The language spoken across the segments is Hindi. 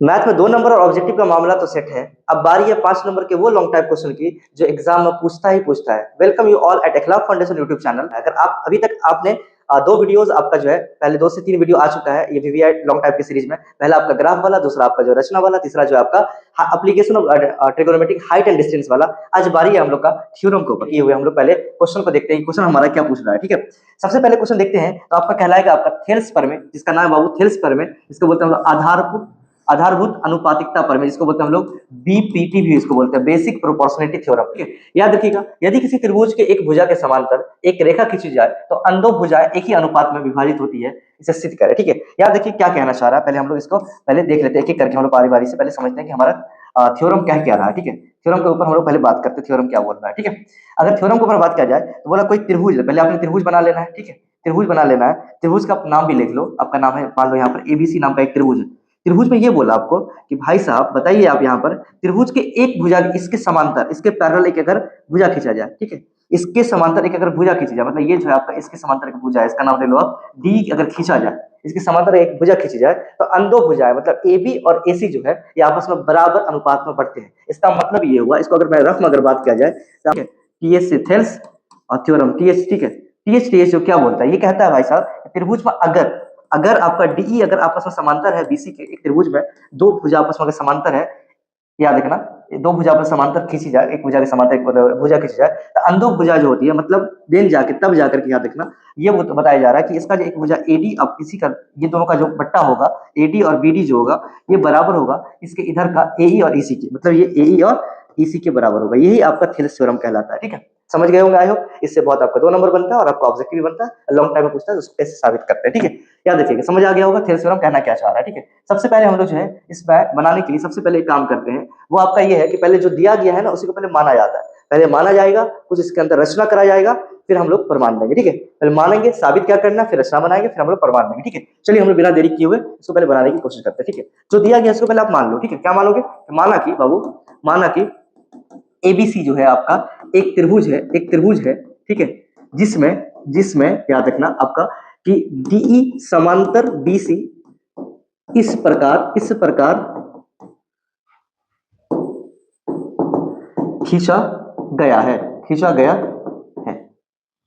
मैथ में 2 नंबर और ऑब्जेक्टिव का मामला तो सेट है। अब बारी है 5 नंबर के वो लॉन्ग टाइप क्वेश्चन की जो एग्जाम में पूछता ही पूछता है। Welcome you all at Eklak foundation YouTube channel. अगर आप अभी तक आपने 2 वीडियोस आपका जो है पहले 2 से 3 वीडियो आ चुका है ये वीवीआई लॉन्ग टाइप की सीरीज में। पहला आपका ग्राफ वाला, दूसरा आपका जो रचना वाला, तीसरा जो है आपका application of trigonometric height and distance वाला। आज बारी है हम लोग का थ्योरम के ऊपर। ये हुए हम लोग पहले क्वेश्चन को देखते हैं क्वेश्चन हमारा क्या पूछ रहा है। ठीक है, सबसे पहले क्वेश्चन देखते हैं तो आपका कहलाएगा आपका थेल्स प्रमेय, जिसका नाम है बाबू थेल्स प्रमेय। इसको बोलते हैं हम लोग आधारभूत अनुपातिकता प्रमेय, जिसको बोलते हैं हम लोग बीपीटी भी इसको बोलते हैं, बेसिक प्रोपोर्शनलिटी थ्योरम। ठीक है, याद रखिएगा यदि किसी त्रिभुज के एक भुजा के समांतर एक रेखा खींची जाए तो अन्य दो भुजाएं एक ही अनुपात में विभाजित होती है, इसे सिद्ध करें। ठीक है, याद रखिए क्या कहना चाह रहा है। पहले हम लोग इसको पहले देख लेते हैं, एक एक करके हम लोग बारी बारी से पहले समझते हैं कि हमारा थ्योरम क्या रहा है। ठीक है, थ्योरम के ऊपर हम लोग पहले बात करते हैं थ्योरम क्या बोल रहा है। ठीक है, अगर थ्योरम के ऊपर बात किया जाए तो बोला कोई त्रिभुज है, पहले आपने त्रिभुज बना लेना है। ठीक है, त्रिभुज बना लेना है, त्रिभुज का नाम भी लिख लो। आपका नाम है मान लो यहाँ पर एबीसी नाम का एक त्रिभुज है। त्रिभुज में ये बोला आपको कि भाई साहब बताइए आप यहाँ पर त्रिभुज के एक भुजा इसके समांतर इसके पैरेलल एक अगर भुजा खींचा जाए। ठीक है, इसके समांतर एक अगर भुजा खींची जाए, मतलब ये जो है आपका इसके समांतर एक भुजा है, इसका नाम ले लो आप डी। अगर खींचा जाए इसके समांतर एक भुजा खींची जाए तो अन्य दो भुजाएं मतलब ए बी और ए सी जो है ये आपस में बराबर अनुपात में बढ़ते हैं। इसका मतलब ये हुआ, इसको अगर मैं रफ में अगर बात किया जाए तो टीएच थेल्स और थ्योरम टीएच। ठीक है, टीएच जो क्या बोलता है, ये कहता है भाई साहब त्रिभुज में अगर अगर आपका डीई अगर आपस में समांतर है बीसी के, एक त्रिभुज में दो भुजा आपस में अगर समांतर है, याद रखना दो भुजा पर समांतर खींची जाए, एक भुजा के समांतर एक भुजा खींची जाए तो अंधो भुजा जो होती है मतलब देन जाके तब जाकर के याद रखना ये बताया जा रहा है कि इसका जो एक भुजा एडी अब इसी का ये दोनों का जो बट्टा होगा एडी और बीडी जो होगा ये बराबर होगा इसके इधर का एई और ईसी के, मतलब ये एई और ईसी के बराबर होगा। यही आपका थेल्स थ्योरम कहलाता है। ठीक है, समझ गए होंगे आई होप। इससे बहुत आपका 2 नंबर बनता है और आपका ऑब्जेक्टिव भी बनता है, लॉन्ग टाइम में पूछता है, उसको कैसे साबित करते हैं। ठीक है, याद रखिएगा, समझ आ गया होगा थेल्स थ्योरम कहना क्या चाह रहा है। ठीक है, सबसे पहले हम लोग जो है इस बैग बनाने के लिए सबसे पहले एक काम करते हैं, वो आपका ये है कि पहले जो दिया गया है ना उसी को पहले माना जाता है। पहले माना जाएगा, कुछ इसके अंदर रचना करा जाएगा, फिर हम लोग प्रमाण देंगे। ठीक है, पहले मानेंगे, साबित क्या करना, फिर रचना बनाएंगे, फिर हम लोग प्रमाण देंगे। ठीक है, चलिए हम लोग बिना देरी किए हुए इसको पहले बनाने की कोशिश करते हैं। ठीक है, जो दिया गया इसको पहले आप मान लो। ठीक है, क्या मानोगे, माना कि बाबू माना कि एबीसी जो है आपका एक त्रिभुज है, एक त्रिभुज है। ठीक है, जिसमें जिसमें याद रखना आपका कि डीई समांतर बीसी इस प्रकार खींचा गया है, खींचा गया है।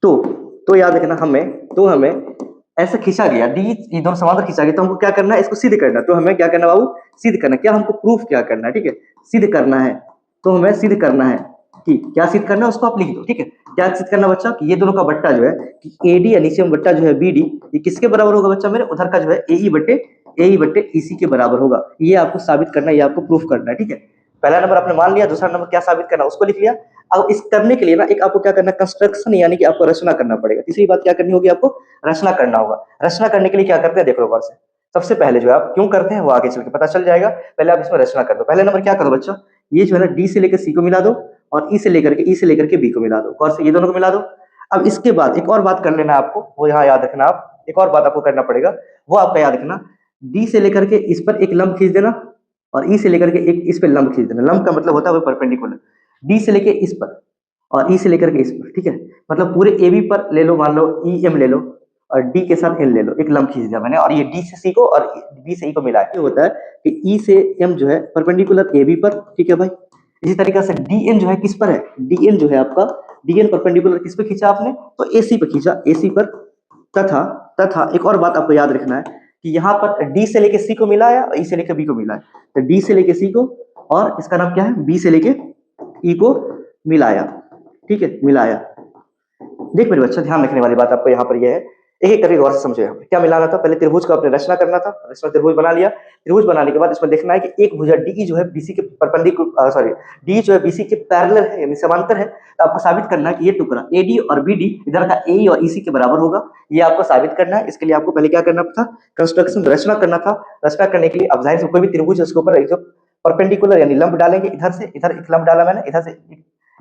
तो याद रखना हमें ऐसा खींचा गया डी, ये दोनों समांतर खींचा गया, तो हमको क्या करना है, इसको सिद्ध करना। तो हमें क्या करना बाबू, सिद्ध करना। क्या हमको प्रूफ क्या करना है, ठीक है, सिद्ध करना है। तो हमें सिद्ध करना है कि क्या सिद्ध करना है उसको आप लिख दो। ठीक है, क्या सिद्ध करना बच्चा कि ये दोनों का बट्टा जो है कि एडी या नीचे में बट्टा जो है बीडी ये किसके बराबर होगा बच्चा मेरे, उधर का जो है एई बट्टे ईसी के बराबर होगा। ये आपको साबित करना है, ये आपको प्रूफ करना है। ठीक है, पहला नंबर आपने मान लिया, दूसरा नंबर क्या साबित करना उसको लिख लिया। अब इस करने के लिए ना एक आपको क्या करना, कंस्ट्रक्शन यानी कि आपको रचना करना पड़ेगा। तीसरी बात क्या करनी होगी, आपको रचना करना होगा। रचना करने के लिए क्या करते हैं देखो गौर से, सबसे पहले जो आप क्यों करते हैं वो आगे चल के पता चल जाएगा। पहले आप इसमें रचना कर दो। पहले नंबर क्या करो बच्चा, ये जो है ना डी से लेकर सी को मिला दो और ई से लेकर के बी को मिला दो। गौर से ये दोनों को मिला दो। अब इसके बाद एक और बात कर लेना आपको, वो यहाँ याद रखना, आप एक और बात आपको करना पड़ेगा, वो आपका याद रखना, डी से लेकर के इस पर एक लंब खींच देना और ई से लेकर के एक इस पर लंब खींच देना। लंब का मतलब होता है वो परपेंडिकुलर, डी से लेके इस पर और ई से लेकर के इस पर। ठीक है, मतलब पूरे ए बी पर ले लो, मान लो ई एम ले लो और डी के साथ एल ले लो, एक लंब खींच दिया मैंने और ये डी से सी को और बी से ई को मिलाया। ये होता है कि ई से एम जो है परपेंडिकुलर ए बी पर। ठीक है भाई, इसी तरीके से डी एन जो है किस पर है, डी एन जो है आपका डी एन परपेंडिकुलर किस पे खींचा आपने, तो ए सी पर खींचा, ए सी पर। तथा एक और बात आपको याद रखना है कि यहाँ पर डी से लेके सी को मिलाया और ई से लेके बी को मिलाया, तो डी से लेके सी को और इसका नाम क्या है बी से लेके ई को मिलाया। ठीक है, मिलाया। देख मेरे बच्चा, ध्यान रखने वाली बात आपको यहाँ पर यह है, एक एक करके गौर से समझो। यहाँ पर क्या मिलाना था, पहले त्रिभुज का अपने रचना करना था, रचना त्रिभुज बना लिया। त्रिभुज बनाने के बाद इसमें देखना है कि एक भुजा डी जो है बीसी के परपेंडिकुलर, सॉरी डी जो है बीसी के पैरेलल है यानी समांतर है। तो आपको साबित करना है कि ये टुकड़ा एडी और बीडी इधर का ए और ईसी के बराबर होगा। ये आपको साबित करना है। इसके लिए आपको पहले क्या करना था, कंस्ट्रक्शन रचना करना था। रचना करने के लिए अब जाहिर से कोई भी त्रिभुज है उसके ऊपर एक जो परपेंडिकुलर यानी लंब डालेंगे, इधर से इधर एक लंब डाला मैंने, इधर से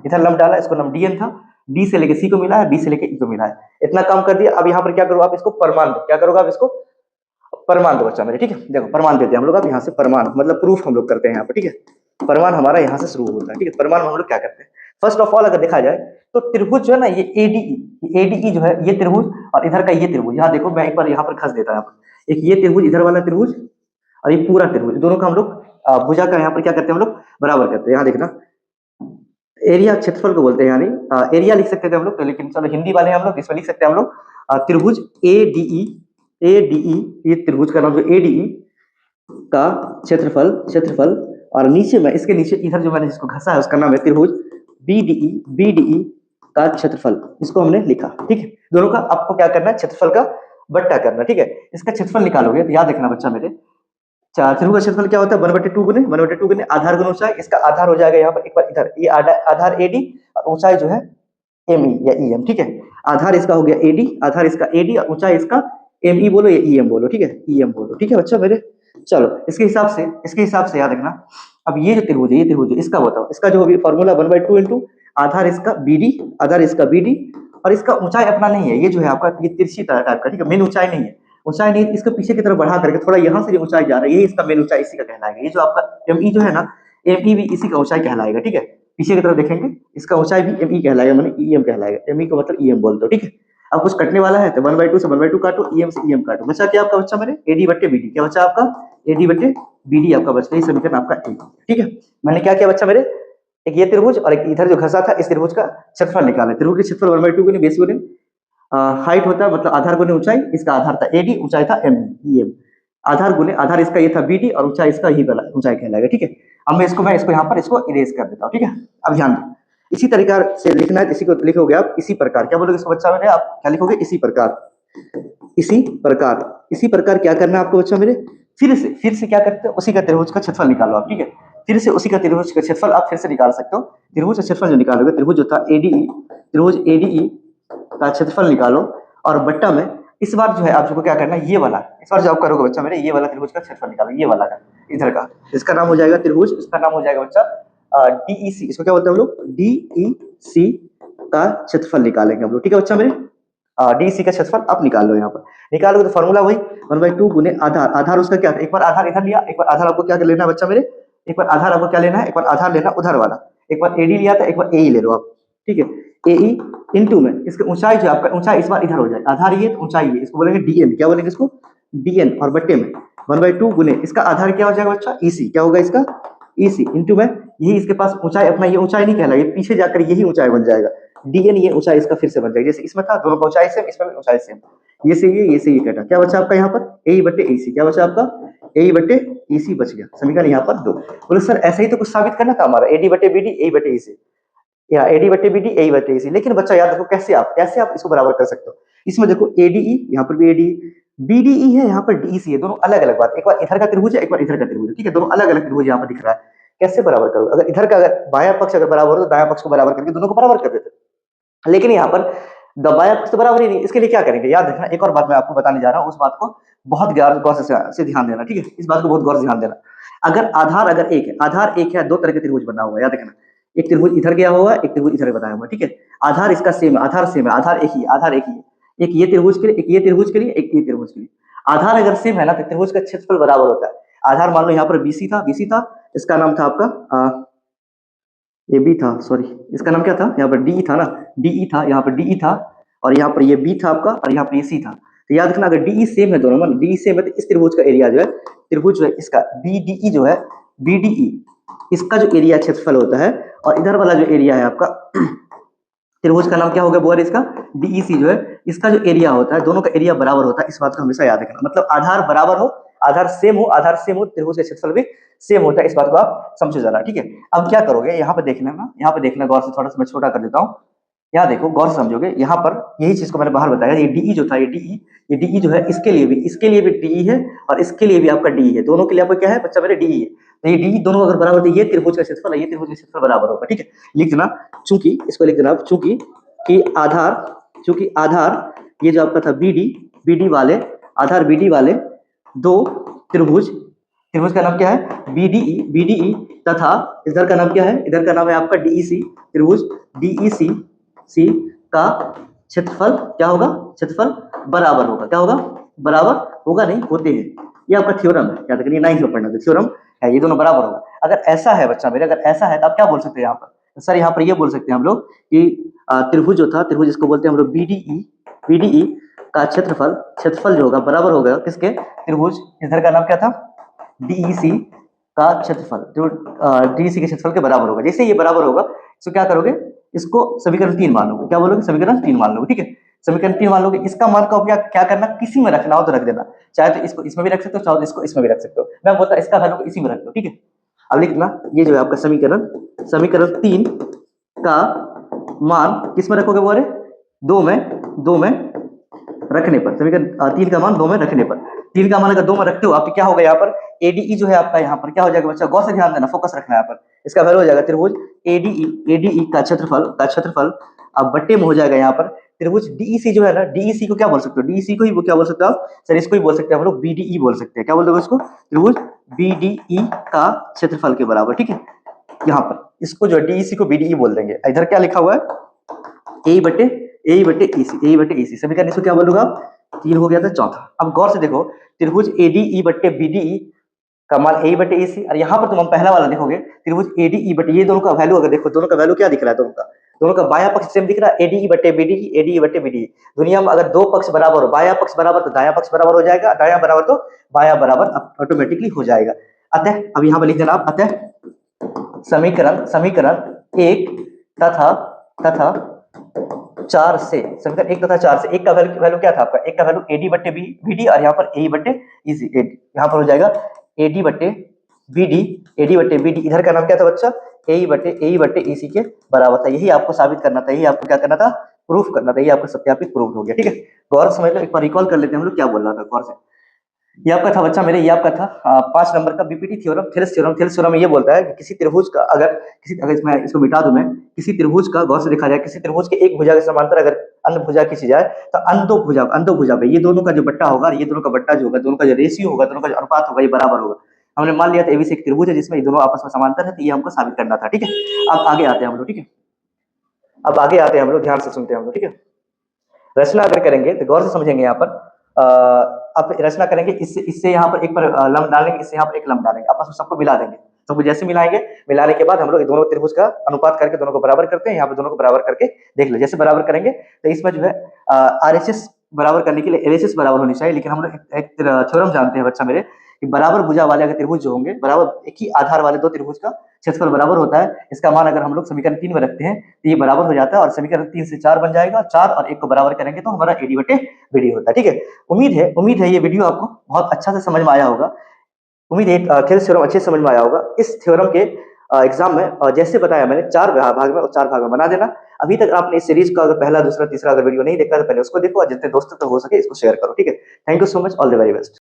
इधर लंब डाला, इसको नाम डीएन था। डी से लेके सी को मिला है, बी से लेके ई को मिला है, इतना काम कर दिया। अब यहाँ पर क्या करो, आप इसको प्रमाण दो। क्या करोगे आप इसको प्रमाण दो बच्चा मेरे। ठीक है, देखो प्रमाण देते हैं हम लोग। अब यहाँ से प्रमाण मतलब प्रूफ हम लोग करते हैं यहाँ पर। ठीक है, प्रमाण हमारा यहाँ से शुरू होता है। ठीक है, प्रमाण हम लोग क्या करते हैं, फर्स्ट ऑफ ऑल अगर देखा जाए तो त्रिभुज जो है ना ये एडीई जो है ये त्रिभुज और इधर का ये त्रिभुज, यहाँ देखो मैं एक बार यहाँ पर खस देता हूँ। एक ये त्रिभुज, इधर वाला त्रिभुज और ये पूरा त्रिभुज, दोनों का हम लोग भुजा का यहाँ पर क्या करते हैं हम लोग, बराबर करते हैं। यहाँ देखना, एरिया क्षेत्रफल को बोलते हैं, यानी एरिया लिख सकते थे हम लोग तो, लेकिन चलो हिंदी वाले हम लोग इसमें लिख सकते हैं हम लोग त्रिभुज एडीई, ये त्रिभुज का नाम जो एडीई का क्षेत्रफल और नीचे में इसके नीचे इधर जो मैंने जिसको घसा है उसका नाम है त्रिभुज बीडीई का क्षेत्रफल, इसको हमने लिखा। ठीक है, दोनों का आपको क्या करना है, क्षेत्रफल का बट्टा करना। ठीक है, इसका क्षेत्रफल निकालोगे तो याद रखना बच्चा मेरे, त्रिभुज का क्षेत्रफल क्या होता है, 1/2 गुने आधार गुना ऊंचाई। इसका आधार हो जाएगा यहाँ पर एक बार इधर, ये आधार एडी और ऊंचाई जो है एम ई या ई एम। ठीक है, आधार इसका हो गया एडी, आधार इसका एडी और ऊंचाई इसका एम ई बोलो या ई एम बोलो। ठीक है, ई एम बोलो। ठीक है बच्चा मेरे, चलो इसके हिसाब से याद रखना। अब ये जो त्रिभुज है, ये त्रिभुज है, इसका बताओ, इसका जो भी फॉर्मूला 1/2 इंटू आधार इसका बीडी और इसका ऊंचाई अपना नहीं है, ये जो है आपका ये तिरछी टाइप का। ठीक है, मेन ऊंचाई नहीं है, ऊंचाई नहीं, इसके पीछे की तरफ बढ़ा करके थोड़ा यहाँ से जो ऊंचाई जा रहा है, यही इसका मेन ऊंचाई इसी का कहलाएगा। ये जो आपका एम ई जो है ना, एम ई भी इसी का ऊंचाई कहलाएगा। ठीक है, पीछे की तरफ देखेंगे इसका ऊंचाई भी एम ई कहलाएगा, मैंने ई एम कहलाएगा। एम ई का मतलब ई एम बोल दो। ठीक है, अब कुछ कटने वाला है तो 1/2 से 1/2 काटो, ई एम से ई एम काटो, बचा क्या आपका बच्चा मेरे, एडी बट्टे बीडी। क्या बचा आपका, एडी बट्टे बीडी आपका बचता है, समीकरण आपका ए। ठीक है, मैंने क्या किया बच्चा मेरे, एक ये त्रिभुज और एक इधर जो घसा था, इस त्रिभुज का क्षेत्रफल निकाले। त्रिभुज के क्षेत्रफल 1/2 गुने बेस गुने हाइट होता है, मतलब आधार गुने ऊंचाई, इसका आधार था एडी, ऊंचाई था एम ई एम। आधार गुने आधार इसका ये था बीडी और ऊंचाई इसका ही ऊंचाई कहलाएगा। ठीक है, अब मैं इसको यहाँ पर इसको इरेज कर देता हूँ। ठीक है, अब ध्यान दो, इसी तरीका से लिखना है, इसी को लिखोगे आप इसी प्रकार। क्या बोलोगे इसको बच्चा मेरे, आप क्या लिखोगे, इसी प्रकार क्या करना है आपको बच्चा मेरे, फिर से क्या करते हो, उसी का त्रिभुज का क्षेत्रफल निकालो आप। ठीक है, फिर से उसी का त्रिभुज का क्षेत्रफल आप फिर से निकाल सकते हो। त्रिभुज का क्षेत्रफल जो निकालोगे, त्रिभुज जो था एडीई, त्रिभुज एडीई का क्षेत्रफल निकालो और बट्टा में इस बार जो है आपको क्या करना है, ये वाला, इस बार जो आप करोगे बच्चा मेरे, ये वाला त्रिभुज का क्षेत्रफल निकालो, ये वाला का, इधर का, इसका नाम हो जाएगा त्रिभुज, इसका नाम हो जाएगा बच्चा डीईसी। इसको क्या बोलते हैं हम लोग, डीईसी का क्षेत्रफल निकालेंगे हम लोग। ठीक है बच्चा मेरे, डीईसी का क्षेत्रफल आप निकाल लो। यहाँ पर निकालोगे तो फॉर्मूला वही 1/2 गुने आधार उसका क्या था, एक बार आधार इधर लिया, एक बार आधार आपको क्या लेना है बच्चा मेरे, एक बार आधार आपको क्या लेना है, एक बार आधार लेना उधर वाला, एक बार एडी लिया था, एक बार ए ले लो आप। ठीक है, ए इंटू में इसकी ऊंचाई जो आपका, ऊंचाई इस बार इधर हो जाए, आधार ये तो ऊंचाई ये, इसको बोलेंगे डीएन। क्या बोलेंगे इसको, डीएन, और बट्टे में 1/2 गुने इसका आधार क्या हो जाएगा बच्चा, ईसी। क्या होगा इसका, ईसी इंटू में यही इसके पास ऊंचाई अपना, ये ऊंचाई नहीं कहलाएगा, ये पीछे जाकर यही ऊंचाई बन जाएगा, डीएन, ये ऊंचाई इसका फिर से बन जाएगा, जैसे इसमें था दोनों का ऊंचाई सेम, इसमें भी ऊंचाई सेम, ये से ये कटा। क्या बचा आपका यहाँ पर, ए बट्टे ईसी। क्या बचा आपका, ए बट्टे ईसी बच गया, समीकरण यहाँ पर 2। बोले सर ऐसे ही तो कुछ साबित करना था हमारा, एडी बट्टे बीडी, ए बट्टे ईसी, या एडी बट्टे बीडी, ए बट्टे ईसी। लेकिन बच्चा याद रखो कैसे आप इसको बराबर कर सकते हो। इसमें देखो एडीई, यहाँ पर भी एडी, बीडीई है, यहाँ पर डीईसी है, दोनों अलग अलग बात, एक बार इधर का त्रिभुज है, एक बार इधर का त्रिभुज है। ठीक है, दोनों अलग अलग त्रिभुज यहाँ पर दिख रहा है, कैसे बराबर करोगे, अगर इधर का अगर बायां पक्ष अगर बराबर हो तो दायां पक्ष को बराबर करके दोनों को बराबर कर देते। लेकिन यहाँ पर बायां पक्ष तो बराबर ही नहीं, इसके लिए क्या करेंगे, याद रखना, एक और बात मैं आपको बताने जा रहा हूँ, उस बात को बहुत गौर से ध्यान देना। ठीक है, इस बात को बहुत गौर से ध्यान देना। अगर आधार एक है, दो तरह के त्रिभुज बना हुआ है, याद रखना, एक त्रिभुज इधर गया हुआ, एक त्रिभुज इधर बनाया हुआ। ठीक है, आधार इसका सेम है, आधार एक ही है, एक ये त्रिभुज के लिए, एक ये त्रिभुज के लिए, एक ये त्रिभुज के लिए। आधार अगर सेम है ना तो त्रिभुज का क्षेत्रफल बराबर होता है। आधार मान लो यहाँ पर बीसी था, इसका नाम था आपका ये बी था, सॉरी इसका नाम क्या था, यहाँ पर डी था ना, डीई था, यहाँ पर डीई था, और यहाँ पर ये बी था आपका, और यहाँ पर ये सी था। तो याद रखना, अगर डीई सेम है दोनों में, डीई सेम है तो इस त्रिभुज का एरिया जो है, त्रिभुज जो है इसका बीडीई जो है, बीडीई इसका जो एरिया क्षेत्रफल होता है, और इधर वाला जो एरिया है आपका त्रिभुज का नाम क्या होगा, बोल इसका डीईसी जो है, इसका जो एरिया होता है, दोनों का एरिया बराबर होता है। इस बात को हमेशा याद रखना, मतलब आधार बराबर हो, आधार सेम हो, त्रिभुज का क्षेत्रफल भी सेम होता है, इस बात को आप समझो जरा। ठीक है, अब क्या करोगे, यहाँ पे देखना ना, यहाँ पे देखना गौर से, थोड़ा सा मैं छोटा कर देता हूँ, यहाँ देखो गौर से समझोगे। यहाँ पर यही चीज को मैंने बाहर बताया, ये डीई जो था, ये डीई जो है, इसके लिए भी डीई है, और इसके लिए भी आपका डीई है, दोनों के लिए आपका क्या है बच्चा मेरे, डीई है। तो ये डी दोनों अगर बराबर, तो ये त्रिभुज का क्षेत्रफल है, ये त्रिभुज का क्षेत्रफल बराबर होगा। ठीक है, लिख देना, चूंकि इसको लिख देना, चूंकि आधार ये जो आपका था बीडी वाले दो त्रिभुज का नाम क्या है, बीडीई तथा इधर का नाम क्या है, इधर का नाम है आपका डीईसी, त्रिभुज डीईसी का क्षेत्रफल क्या होगा, क्षेत्रफल बराबर होगा। क्या होगा, बराबर होगा, नहीं होते हैं, ये आपका थ्योरम है, याद रखिए 9th में पढ़ना था, थ्योरम है, ये दोनों बराबर होगा। अगर ऐसा है बच्चा मेरे, अगर ऐसा है तो आप क्या बोल सकते हैं यहाँ पर, सर यहाँ पर ये बोल सकते हैं हम लोग कि त्रिभुज जो था, त्रिभुज इसको बोलते हैं हम लोग बीडीई का क्षेत्रफल जो होगा बराबर होगा किसके, त्रिभुज इधर का नाम क्या था, डीईसी का क्षेत्रफल जो डीईसी के क्षेत्रफल के बराबर होगा। जैसे ये बराबर होगा तो क्या करोगे, इसको समीकरण 3 मान लोगे। क्या बोलोगे, समीकरण 3 मान लोगे। ठीक है, समीकरण 3 मान लोगे। इसका मान का क्या क्या करना, किसी में रखना हो तो रख देना, चाहे तो इसको इसमें भी रख सकते हो, चाहे तो इसको इसमें भी रख सकते हो। मैं बोलता इसका वैल्यू इसी में रख दो। ठीक है, अब लिखना ये जो है आपका समीकरण, समीकरण 3 का मान किस में रखोगे, बोले दो में रखने पर। समीकरण 3 का मान 2 में रखने पर। 3 का मान अगर 2 में रखते हो आप तो क्या होगा, यहाँ पर एडीई जो है आपका, यहाँ पर क्या हो जाएगा बच्चा, गौर से ध्यान देना, फोकस रखना है यहाँ पर। इसका वैल्यू हो जाएगा त्रिभुज एडीई का क्षेत्रफल अब बट्टे में हो जाएगा यहाँ पर त्रिभुज डीईसी जो है ना, डीईसी को क्या बोल सकते हो, डीईसी को ही वो क्या बोल सकते हो आप, सर इसको ही बोल सकते हैं हम लोग बीडीई बोल सकते हैं। क्या बोल दोगे इसको, त्रिभुज बीडीई का क्षेत्रफल के बराबर। ठीक है, यहाँ पर इसको जो डीईसी को बीडीई बोल देंगे। इधर क्या लिखा हुआ है, ए बटे ईसी समीकरण, इसको क्या बोलूंगा आप, 3 हो गया था चौथा। अब गौर से देखो, त्रिभुज एडीई बटे बीडीई का मान ए बटे ईसी, और यहाँ पर तुम पहला वाला देखोगे त्रिभुज एडीई बटे, ये दोनों का वैल्यू अगर देखो, दोनों का वैल्यू क्या दिख रहा है, दोनों का बाया पक्ष सेम दिख रहा है, एडीई बटे बीडीई। दुनिया में अगर दो पक्ष बराबर हो, बाया पक्ष बराबर तो दाया पक्ष बराबर हो जाएगा, दाया बराबर तो बाया बराबर ऑटोमेटिकली हो जाएगा। अतः अब यहाँ पर लिख देना आप, अतः समीकरण 1 तथा 4 से, समीकरण 1 तथा 4 से, एक का वैल्यू क्या था आपका, एक का वैल्यू एडी बटे बीडी, और यहाँ पर ए बटे ईसी, यहाँ पर हो जाएगा एडी बटे बीडी, इधर का नाम क्या था बच्चा, ए बटे ईसी के बराबर था। यही आपको साबित करना था, यही आपको क्या करना था, प्रूफ करना था, यही आपका सत्यापित प्रूफ हो गया। ठीक है, गौर से समझ लो, एक बार रिकॉल कर लेते हैं हम लोग क्या बोल रहा था गौर से। ये आपका था बच्चा मेरे, ये आपका था 5 नंबर का बीपीटी थ्योरम, थेलेस थ्योरम ये बोलता है कि किसी त्रिभुज का अगर मैं इसको मिटा दूं, मैं किसी त्रिभुज का, गौर से देखा जाए, किसी त्रिभुज के एक भुजा के समांतर अगर अन्य भुजा खींची जाए तो अंधो भुजा पे ये दोनों का जो बट्टा होगा, ये दोनों का बट्टा जो होगा, दोनों का जो रेशियो होगा, दोनों का जो अनुपात होगा, ये बराबर होगा। हमने मान लिया था एबीसी एक त्रिभुज है जिसमें ये दोनों आपस में समांतर है, तो ये हमको साबित करना था। ठीक है, अब आगे आते हैं हम लोग। ठीक है, अब आगे आते हैं हम लोग, ध्यान से सुनते हैं हम लोग। ठीक है, रचना अगर करेंगे तो गौर से समझेंगे। यहाँ पर अब रचना करेंगे, इससे यहाँ पर एक पर लंब डालेंगे, इससे यहाँ पर एक लंब डालेंगे, आपस में सबको मिला देंगे। सबको जैसे मिलाएंगे, मिलाने के बाद हम लोग दोनों त्रिभुज का अनुपात करके दोनों को बराबर करते हैं। यहाँ पे दोनों को बराबर करके देख लो, जैसे बराबर करेंगे तो इसमें जो है आरएचएस बराबर करने के लिए एलएचएस बराबर होनी चाहिए। लेकिन हम लोग एक थ्योरम जानते हैं बच्चा मेरे, कि बराबर भुजा वाले अगर त्रिभुज जो होंगे, बराबर एक ही आधार वाले दो त्रिभुज का क्षेत्रफल बराबर होता है। इसका मान अगर हम लोग समीकरण 3 में रखते हैं तो ये बराबर हो जाता है, और समीकरण 3 से 4 बन जाएगा, 4 और 1 को बराबर करेंगे तो हमारा एडी बटे बीडी होता है। ठीक है, उम्मीद है ये वीडियो आपको बहुत अच्छा से समझ में आया होगा। उम्मीद है थेलेस थ्योरम अच्छे से समझ में आया होगा। इस थ्योरम के एग्जाम में जैसे बताया मैंने 4 भाग में, और 4 भाग में बना देना। अभी तक आपने इस सीरीज का अगर पहला, दूसरा, तीसरा अगर वीडियो नहीं देखा तो पहले उसको देखो, और जितने दोस्तों तक हो सके इसको शेयर करो। ठीक है, thank you so much, all the very best.